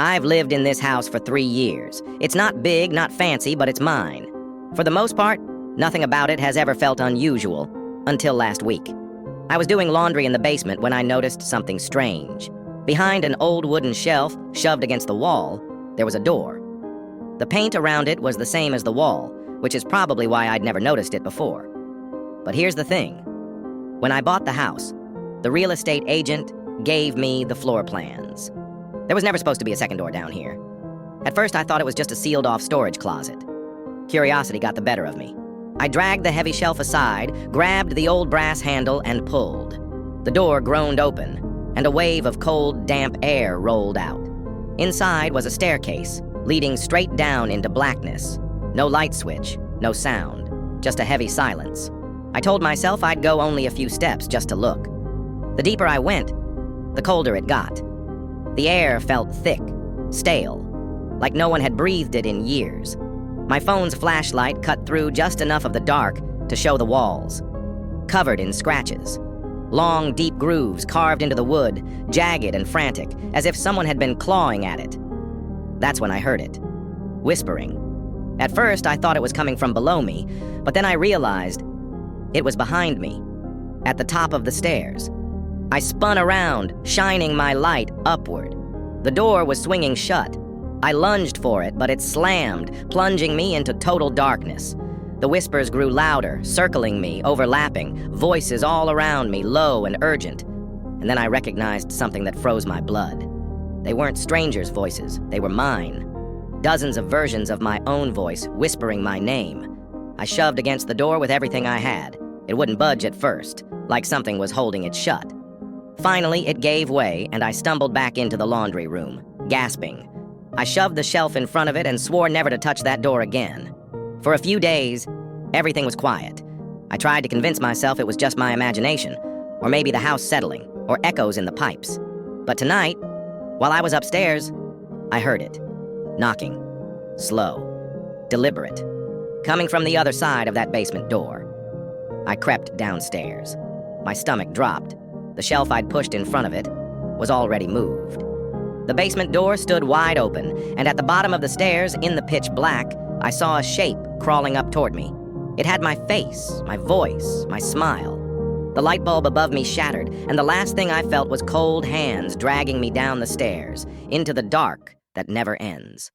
I've lived in this house for 3 years. It's not big, not fancy, but it's mine. For the most part, nothing about it has ever felt unusual, until last week. I was doing laundry in the basement when I noticed something strange. Behind an old wooden shelf, shoved against the wall, there was a door. The paint around it was the same as the wall, which is probably why I'd never noticed it before. But here's the thing. When I bought the house, the real estate agent gave me the floor plans. There was never supposed to be a second door down here. At first, I thought it was just a sealed-off storage closet. Curiosity got the better of me. I dragged the heavy shelf aside, grabbed the old brass handle, and pulled. The door groaned open, and a wave of cold, damp air rolled out. Inside was a staircase, leading straight down into blackness. No light switch, no sound, just a heavy silence. I told myself I'd go only a few steps just to look. The deeper I went, the colder it got. The air felt thick, stale, like no one had breathed it in years. My phone's flashlight cut through just enough of the dark to show the walls, covered in scratches. Long, deep grooves carved into the wood, jagged and frantic, as if someone had been clawing at it. That's when I heard it, whispering. At first, I thought it was coming from below me, but then I realized it was behind me, at the top of the stairs. I spun around, shining my light upward. The door was swinging shut. I lunged for it, but it slammed, plunging me into total darkness. The whispers grew louder, circling me, overlapping, voices all around me, low and urgent. And then I recognized something that froze my blood. They weren't strangers' voices, they were mine. Dozens of versions of my own voice, whispering my name. I shoved against the door with everything I had. It wouldn't budge at first, like something was holding it shut. Finally, it gave way, and I stumbled back into the laundry room, gasping. I shoved the shelf in front of it and swore never to touch that door again. For a few days, everything was quiet. I tried to convince myself it was just my imagination, or maybe the house settling, or echoes in the pipes. But tonight, while I was upstairs, I heard it. Knocking. Slow. Deliberate. Coming from the other side of that basement door. I crept downstairs. My stomach dropped. The shelf I'd pushed in front of it was already moved. The basement door stood wide open, and at the bottom of the stairs, in the pitch black, I saw a shape crawling up toward me. It had my face, my voice, my smile. The light bulb above me shattered, and the last thing I felt was cold hands dragging me down the stairs, into the dark that never ends.